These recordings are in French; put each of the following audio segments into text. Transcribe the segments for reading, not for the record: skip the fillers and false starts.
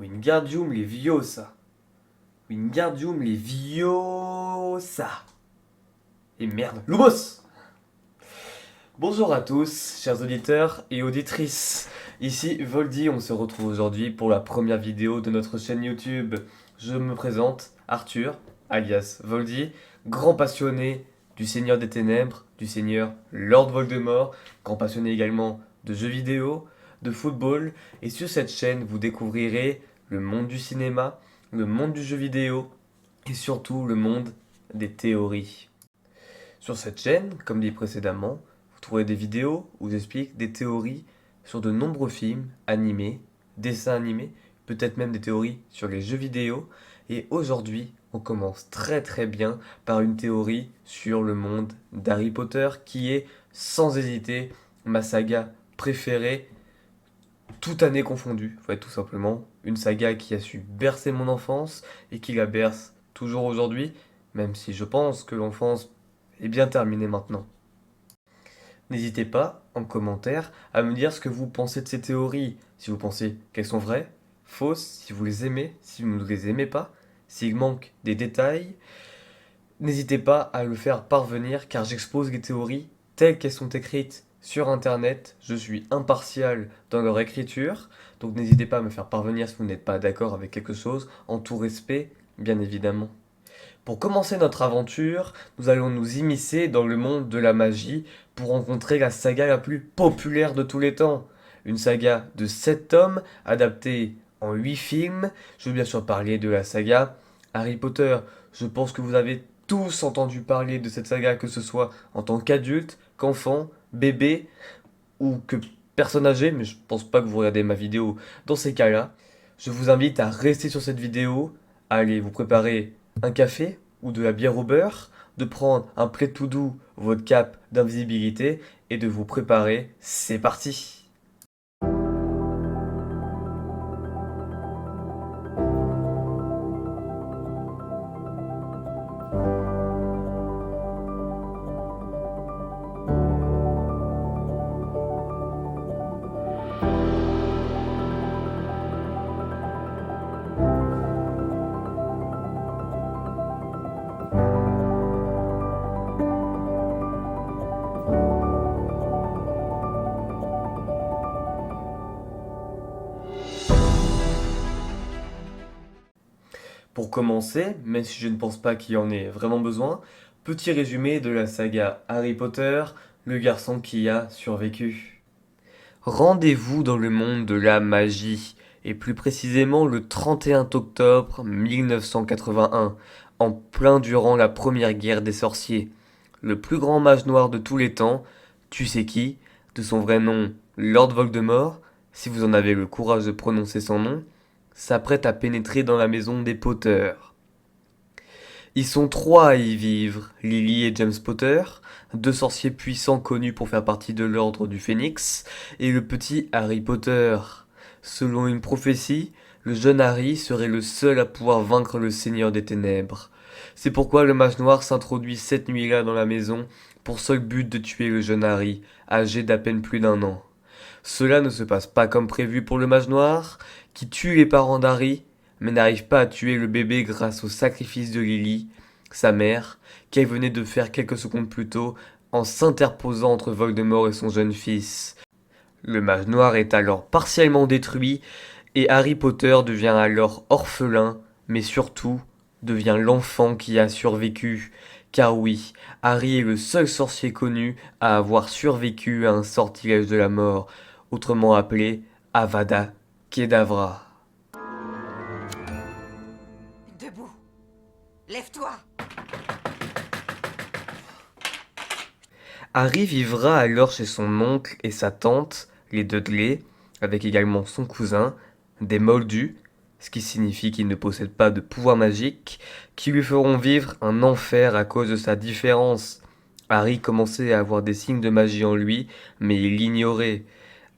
Wingardium Leviosa. Wingardium Leviosa. Et merde, Lumos. Bonjour à tous, chers auditeurs et auditrices. Ici Voldy, on se retrouve aujourd'hui pour la première vidéo de notre chaîne YouTube. Je me présente, Arthur, alias Voldy, grand passionné du Seigneur des Ténèbres, du Seigneur Lord Voldemort, grand passionné également de jeux vidéo, de football, et sur cette chaîne vous découvrirez le monde du cinéma, le monde du jeu vidéo, et surtout le monde des théories. Sur cette chaîne, comme dit précédemment, vous trouverez des vidéos où j'explique des théories sur de nombreux films, animés, dessins animés, peut-être même des théories sur les jeux vidéo, et aujourd'hui on commence très bien par une théorie sur le monde d'Harry Potter qui est sans hésiter ma saga préférée, toute année confondue. Faut être tout simplement une saga qui a su bercer mon enfance et qui la berce toujours aujourd'hui, même si je pense que l'enfance est bien terminée maintenant. N'hésitez pas, en commentaire, à me dire ce que vous pensez de ces théories, si vous pensez qu'elles sont vraies, fausses, si vous les aimez, si vous ne les aimez pas, s'il manque des détails. N'hésitez pas à le faire parvenir car j'expose les théories telles qu'elles sont écrites sur internet. Je suis impartial dans leur écriture, donc n'hésitez pas à me faire parvenir si vous n'êtes pas d'accord avec quelque chose, en tout respect, bien évidemment. Pour commencer notre aventure, nous allons nous immiscer dans le monde de la magie pour rencontrer la saga la plus populaire de tous les temps. Une saga de 7 tomes, adaptée en 8 films. Je veux bien sûr parler de la saga Harry Potter. Je pense que vous avez tous entendu parler de cette saga, que ce soit en tant qu'adulte, qu'enfant, bébé ou que personne âgée, mais je pense pas que vous regardez ma vidéo dans ces cas-là. Je vous invite à rester sur cette vidéo, à aller vous préparer un café ou de la bière au beurre, de prendre un prêt tout doux, votre cape d'invisibilité et de vous préparer. C'est parti! Pour commencer, même si je ne pense pas qu'il y en ait vraiment besoin, petit résumé de la saga Harry Potter, le garçon qui a survécu. Rendez-vous dans le monde de la magie, et plus précisément le 31 octobre 1981, en plein durant la première guerre des sorciers. Le plus grand mage noir de tous les temps, tu sais qui, de son vrai nom Lord Voldemort, si vous en avez le courage de prononcer son nom, s'apprête à pénétrer dans la maison des Potter. Ils sont 3 à y vivre, Lily et James Potter, 2 sorciers puissants connus pour faire partie de l'ordre du Phénix, et le petit Harry Potter. Selon une prophétie, le jeune Harry serait le seul à pouvoir vaincre le Seigneur des Ténèbres. C'est pourquoi le mage noir s'introduit cette nuit-là dans la maison, pour seul but de tuer le jeune Harry, âgé d'à peine plus d'1 an. Cela ne se passe pas comme prévu pour le mage noir, qui tue les parents d'Harry, mais n'arrive pas à tuer le bébé grâce au sacrifice de Lily, sa mère, qu'elle venait de faire quelques secondes plus tôt en s'interposant entre Voldemort et son jeune fils. Le mage noir est alors partiellement détruit, et Harry Potter devient alors orphelin, mais surtout devient l'enfant qui a survécu. Car oui, Harry est le seul sorcier connu à avoir survécu à un sortilège de la mort, autrement appelé Avada Kedavra. Debout. Lève-toi. Harry vivra alors chez son oncle et sa tante, les Dudley, avec également son cousin, des Moldus, ce qui signifie qu'il ne possède pas de pouvoir magique, qui lui feront vivre un enfer à cause de sa différence. Harry commençait à avoir des signes de magie en lui, mais il l'ignorait,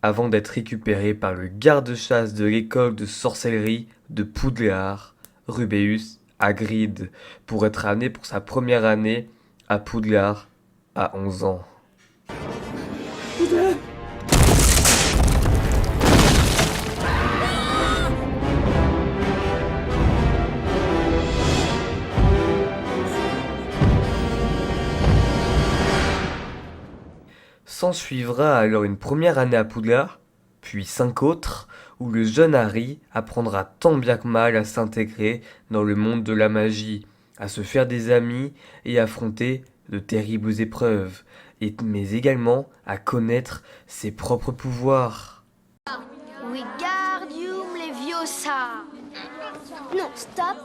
avant d'être récupéré par le garde-chasse de l'école de sorcellerie de Poudlard, Rubeus Hagrid, pour être amené pour sa première année à Poudlard à 11 ans. S'ensuivra alors une première année à Poudlard, puis 5 autres, où le jeune Harry apprendra tant bien que mal à s'intégrer dans le monde de la magie, à se faire des amis et affronter de terribles épreuves, mais également à connaître ses propres pouvoirs. Wingardium Leviosa. Non, stop.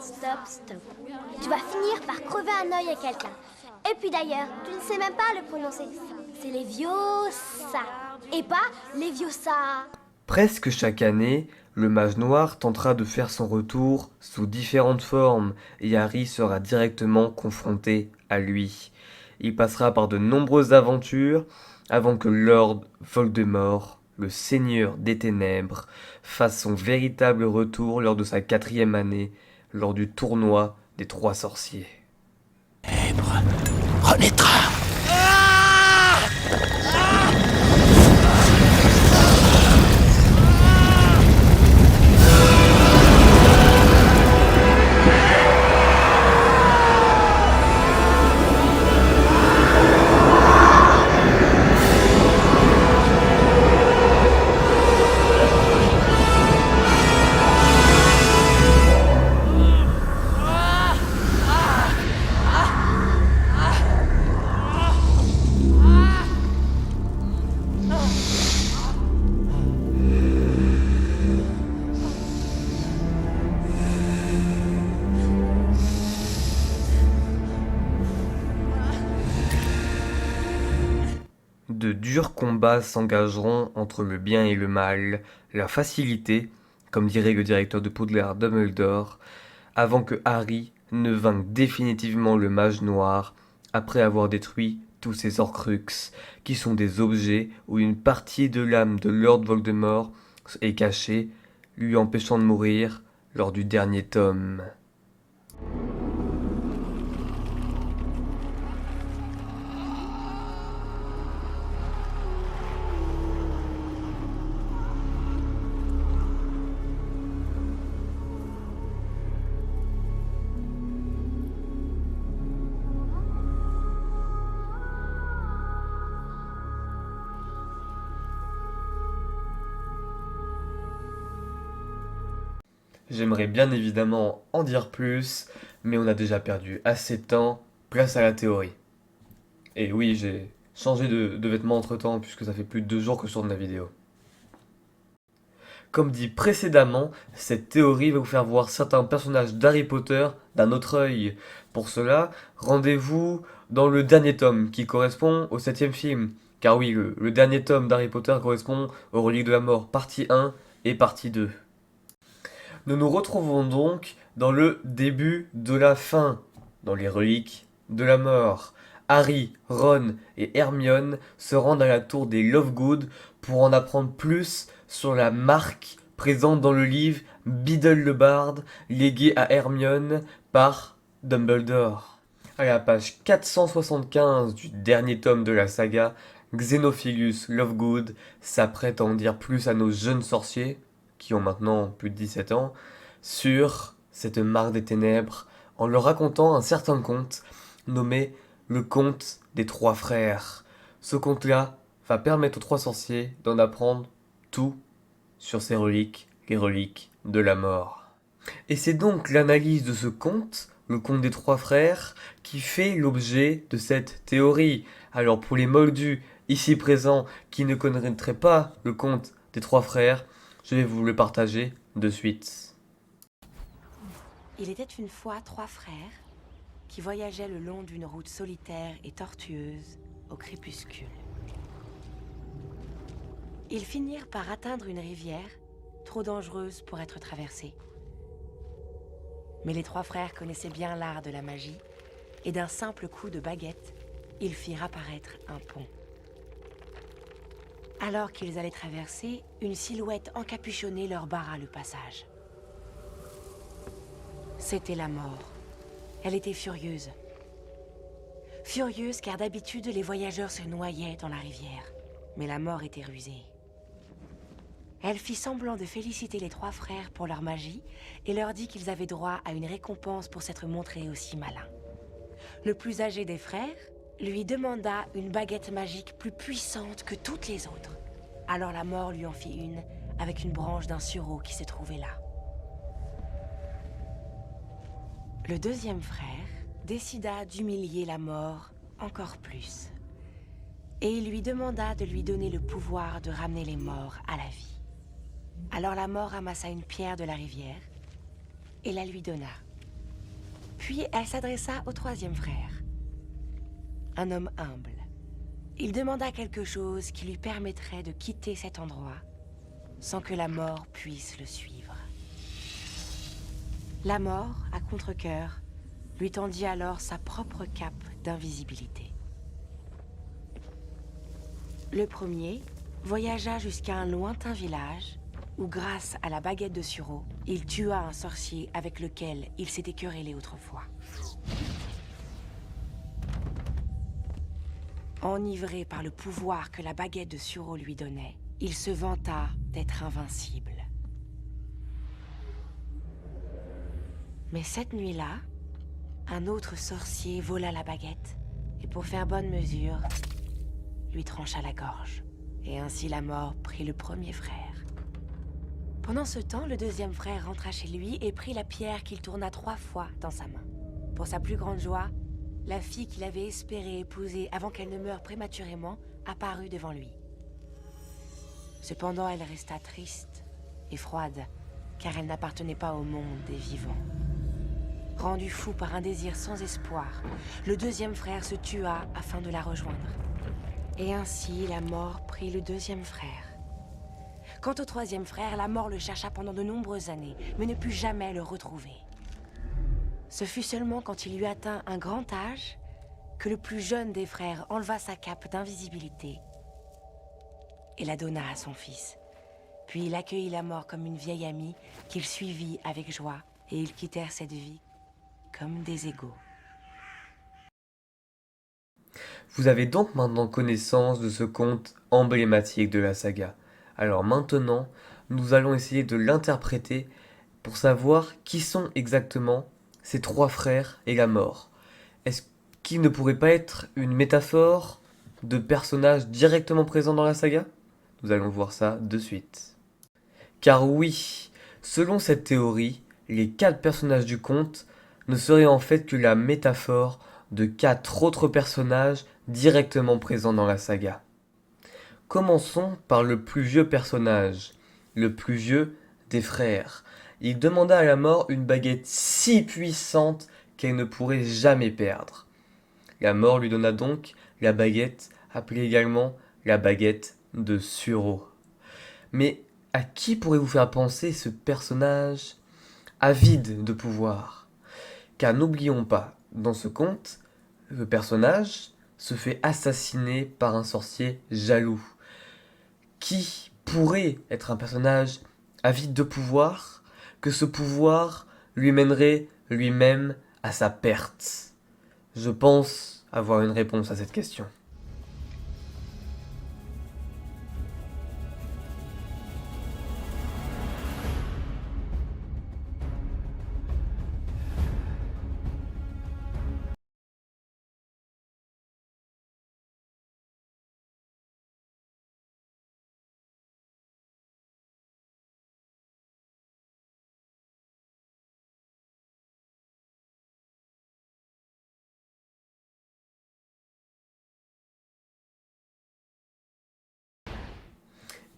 Tu vas finir par crever un œil à quelqu'un. Et puis d'ailleurs, tu ne sais même pas le prononcer. C'est Leviosa et pas Leviosa. Presque chaque année, le mage noir tentera de faire son retour sous différentes formes et Harry sera directement confronté à lui. Il passera par de nombreuses aventures avant que Lord Voldemort, le Seigneur des Ténèbres, fasse son véritable retour lors de sa 4e année, lors du tournoi des 3 sorciers. Renaîtra. De durs combats s'engageront entre le bien et le mal, la facilité, comme dirait le directeur de Poudlard Dumbledore, avant que Harry ne vainque définitivement le mage noir, après avoir détruit tous ces Horcruxes, qui sont des objets où une partie de l'âme de Lord Voldemort est cachée, lui empêchant de mourir lors du dernier tome. J'aimerais bien évidemment en dire plus, mais on a déjà perdu assez de temps, place à la théorie. Et oui, j'ai changé de vêtements entre temps, puisque ça fait plus de 2 jours que je tourne la vidéo. Comme dit précédemment, cette théorie va vous faire voir certains personnages d'Harry Potter d'un autre œil. Pour cela, rendez-vous dans le dernier tome, qui correspond au 7e film. Car oui, le dernier tome d'Harry Potter correspond aux Reliques de la Mort, partie 1 et partie 2. Nous nous retrouvons donc dans le début de la fin, dans les Reliques de la Mort. Harry, Ron et Hermione se rendent à la tour des Lovegood pour en apprendre plus sur la marque présente dans le livre Biddle le Barde, légué à Hermione par Dumbledore. À la page 475 du dernier tome de la saga, Xenophilius Lovegood s'apprête à en dire plus à nos jeunes sorciers, qui ont maintenant plus de 17 ans, sur cette marque des ténèbres, en leur racontant un certain conte nommé le conte des 3 frères. Ce conte-là va permettre aux 3 sorciers d'en apprendre tout sur ces reliques, les reliques de la mort. Et c'est donc l'analyse de ce conte, le conte des 3 frères, qui fait l'objet de cette théorie. Alors pour les moldus ici présents qui ne connaîtraient pas le conte des 3 frères, je vais vous le partager de suite. Il était une fois 3 frères qui voyageaient le long d'une route solitaire et tortueuse au crépuscule. Ils finirent par atteindre une rivière trop dangereuse pour être traversée. Mais les 3 frères connaissaient bien l'art de la magie et d'un simple coup de baguette, ils firent apparaître un pont. Alors qu'ils allaient traverser, une silhouette encapuchonnée leur barra le passage. C'était la mort. Elle était furieuse. Furieuse car d'habitude, les voyageurs se noyaient dans la rivière. Mais la mort était rusée. Elle fit semblant de féliciter les 3 frères pour leur magie et leur dit qu'ils avaient droit à une récompense pour s'être montrés aussi malins. Le plus âgé des frères, lui demanda une baguette magique plus puissante que toutes les autres. Alors la mort lui en fit une avec une branche d'un sureau qui se trouvait là. Le deuxième frère décida d'humilier la mort encore plus. Et il lui demanda de lui donner le pouvoir de ramener les morts à la vie. Alors la mort ramassa une pierre de la rivière et la lui donna. Puis elle s'adressa au troisième frère, un homme humble. Il demanda quelque chose qui lui permettrait de quitter cet endroit sans que la mort puisse le suivre. La mort, à contre-cœur, lui tendit alors sa propre cape d'invisibilité. Le premier voyagea jusqu'à un lointain village où, grâce à la baguette de sureau, il tua un sorcier avec lequel il s'était querellé autrefois. Enivré par le pouvoir que la baguette de sureau lui donnait, il se vanta d'être invincible. Mais cette nuit-là, un autre sorcier vola la baguette et pour faire bonne mesure, lui trancha la gorge. Et ainsi la mort prit le premier frère. Pendant ce temps, le deuxième frère rentra chez lui et prit la pierre qu'il tourna 3 fois dans sa main. Pour sa plus grande joie, la fille qu'il avait espéré épouser avant qu'elle ne meure prématurément apparut devant lui. Cependant, elle resta triste et froide, car elle n'appartenait pas au monde des vivants. Rendu fou par un désir sans espoir, le deuxième frère se tua afin de la rejoindre. Et ainsi, la mort prit le deuxième frère. Quant au troisième frère, la mort le chercha pendant de nombreuses années, mais ne put jamais le retrouver. Ce fut seulement quand il eut atteint un grand âge que le plus jeune des frères enleva sa cape d'invisibilité et la donna à son fils. Puis il accueillit la mort comme une vieille amie qu'il suivit avec joie, et ils quittèrent cette vie comme des égaux. Vous avez donc maintenant connaissance de ce conte emblématique de la saga. Alors maintenant, nous allons essayer de l'interpréter pour savoir qui sont exactement ces 3 frères et la mort. Est-ce qu'il ne pourrait pas être une métaphore de personnages directement présents dans la saga? Nous allons voir ça de suite. Car oui, selon cette théorie, les 4 personnages du conte ne seraient en fait que la métaphore de 4 autres personnages directement présents dans la saga. Commençons par le plus vieux personnage, le plus vieux des frères. Il demanda à la mort une baguette si puissante qu'elle ne pourrait jamais perdre. La mort lui donna donc la baguette, appelée également la baguette de sureau. Mais à qui pourrez-vous faire penser ce personnage avide de pouvoir? Car n'oublions pas, dans ce conte, le personnage se fait assassiner par un sorcier jaloux. Qui pourrait être un personnage avide de pouvoir, que ce pouvoir lui mènerait lui-même à sa perte? Je pense avoir une réponse à cette question.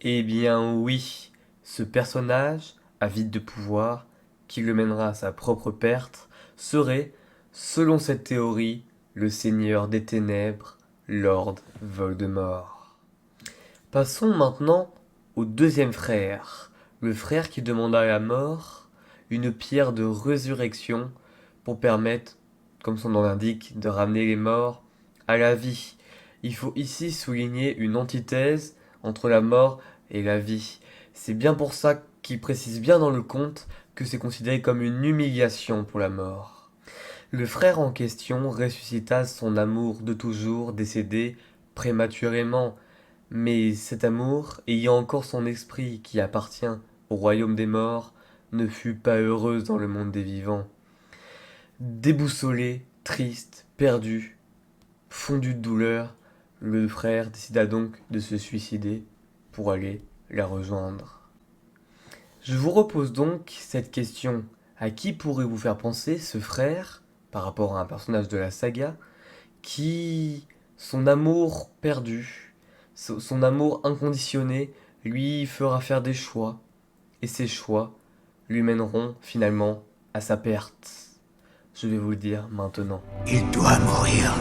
Eh bien oui, ce personnage, avide de pouvoir, qui le mènera à sa propre perte, serait, selon cette théorie, le Seigneur des Ténèbres, Lord Voldemort. Passons maintenant au deuxième frère, le frère qui demanda à la mort une pierre de résurrection pour permettre, comme son nom l'indique, de ramener les morts à la vie. Il faut ici souligner une antithèse entre la mort et la vie. C'est bien pour ça qu'il précise bien dans le conte que c'est considéré comme une humiliation pour la mort. Le frère en question ressuscita son amour de toujours décédé prématurément, mais cet amour, ayant encore son esprit qui appartient au royaume des morts, ne fut pas heureuse dans le monde des vivants. Déboussolé, triste, perdu, Fondu de douleur, le frère décida donc de se suicider pour aller la rejoindre. Je vous repose donc cette question. À qui pourrait vous faire penser ce frère, par rapport à un personnage de la saga, qui, son amour perdu, son amour inconditionné, lui fera faire des choix, et ces choix lui mèneront finalement à sa perte. Je vais vous le dire maintenant. Il doit mourir.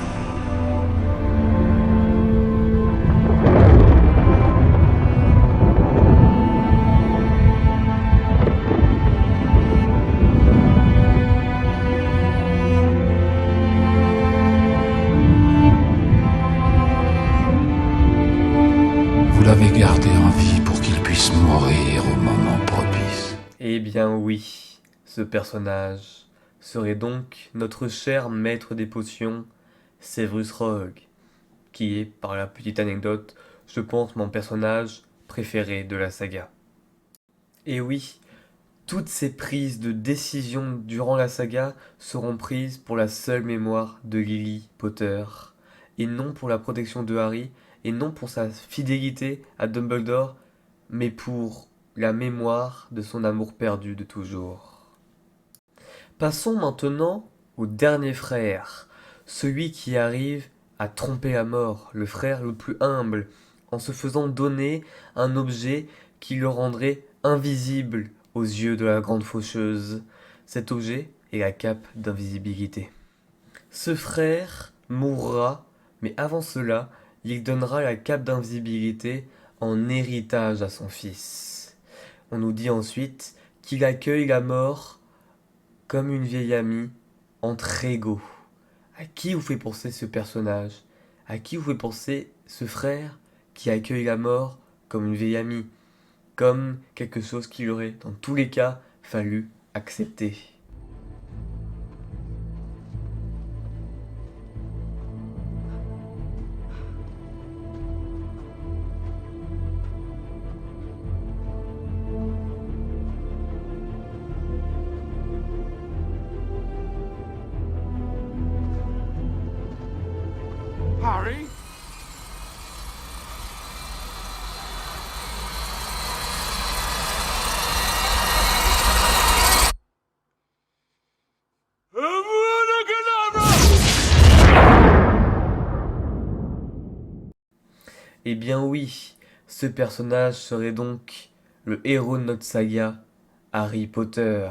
Vous l'avez gardé en vie pour qu'il puisse mourir au moment propice. Eh bien oui, ce personnage serait donc notre cher maître des potions, Severus Rogue, qui est, par la petite anecdote, je pense mon personnage préféré de la saga. Et oui, toutes ces prises de décision durant la saga seront prises pour la seule mémoire de Lily Potter, et non pour la protection de Harry, et non pour sa fidélité à Dumbledore, mais pour la mémoire de son amour perdu de toujours. Passons maintenant au dernier frère, celui qui arrive à tromper la mort, le frère le plus humble, en se faisant donner un objet qui le rendrait invisible aux yeux de la grande faucheuse. Cet objet est la cape d'invisibilité. Ce frère mourra, mais avant cela, il donnera la cape d'invisibilité en héritage à son fils. On nous dit ensuite qu'il accueille la mort comme une vieille amie entre égaux. À qui vous fait penser ce personnage? À qui vous fait penser ce frère qui accueille la mort comme une vieille amie? Comme quelque chose qu'il aurait, dans tous les cas, fallu accepter. Harry? Eh bien oui, ce personnage serait donc le héros de notre saga, Harry Potter.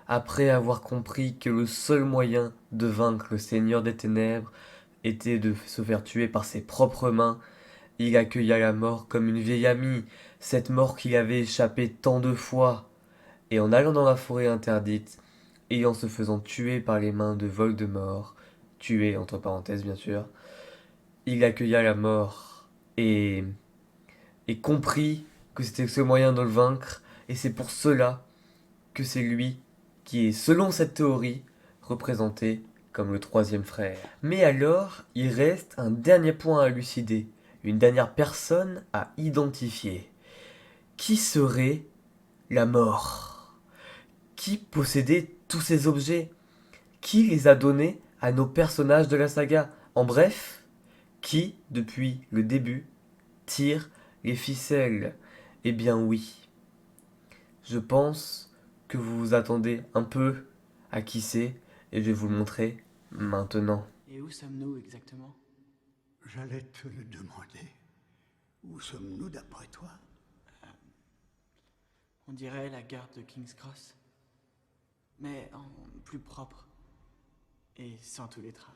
Après avoir compris que le seul moyen de vaincre le Seigneur des Ténèbres était de se faire tuer par ses propres mains, il accueilla la mort comme une vieille amie, cette mort qu'il avait échappé tant de fois. Et en allant dans la forêt interdite, et en se faisant tuer par les mains de Voldemort, tué entre parenthèses bien sûr, il accueilla la mort et compris que c'était le seul moyen de le vaincre, et c'est pour cela que c'est lui qui est, selon cette théorie, représenté comme le troisième frère. Mais alors, il reste un dernier point à élucider, une dernière personne à identifier. Qui serait la mort? Qui possédait tous ces objets? Qui les a donnés à nos personnages de la saga? En bref, qui, depuis le début, tire les ficelles? Eh bien oui. Je pense que vous vous attendez un peu à qui c'est, et je vais vous le montrer maintenant. Et où sommes-nous exactement? J'allais te le demander. Où sommes-nous d'après toi? On dirait la gare de King's Cross. Mais en plus propre. Et sans tous les trains.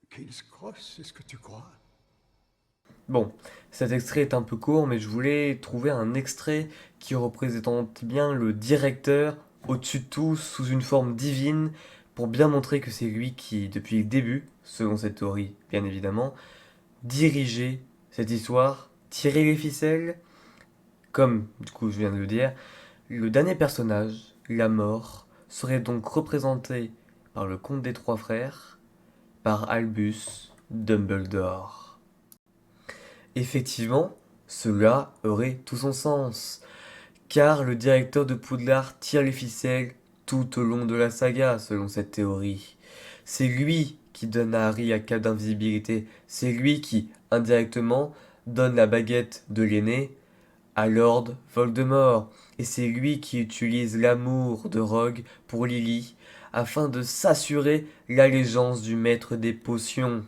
King's Cross, c'est ce que tu crois? Bon, cet extrait est un peu court, mais je voulais trouver un extrait qui représente bien le directeur au-dessus de tout, sous une forme divine, pour bien montrer que c'est lui qui, depuis le début, selon cette théorie bien évidemment, dirigeait cette histoire, tirait les ficelles, comme du coup je viens de le dire. Le dernier personnage, la mort, serait donc représenté par le comte des trois frères, par Albus Dumbledore. Effectivement, cela aurait tout son sens, car le directeur de Poudlard tire les ficelles tout au long de la saga, selon cette théorie. C'est lui qui donne à Harry la cape d'invisibilité. C'est lui qui, indirectement, donne la baguette de l'aîné à Lord Voldemort. Et c'est lui qui utilise l'amour de Rogue pour Lily afin de s'assurer l'allégeance du maître des potions.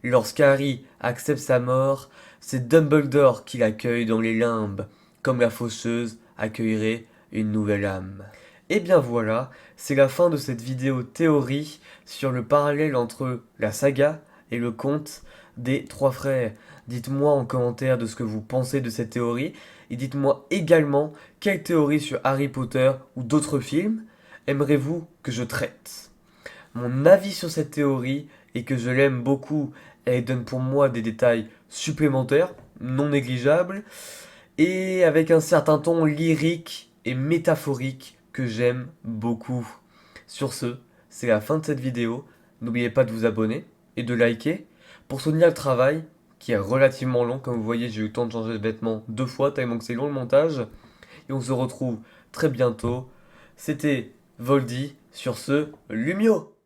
Lorsqu'Harry accepte sa mort, c'est Dumbledore qui l'accueille dans les limbes, comme la faucheuse accueillerait une nouvelle âme. Et bien voilà, c'est la fin de cette vidéo théorie sur le parallèle entre la saga et le conte des trois frères. Dites-moi en commentaire de ce que vous pensez de cette théorie, et dites-moi également quelle théorie sur Harry Potter ou d'autres films aimerez-vous que je traite. Mon avis sur cette théorie est que je l'aime beaucoup, elle donne pour moi des détails supplémentaires, non négligeables, et avec un certain ton lyrique et métaphorique que j'aime beaucoup. Sur ce, c'est la fin de cette vidéo. N'oubliez pas de vous abonner et de liker pour soutenir le travail qui est relativement long. Comme vous voyez, j'ai eu le temps de changer de vêtements 2 fois, tellement que c'est long le montage. Et on se retrouve très bientôt. C'était Voldy. Sur ce, Lumio!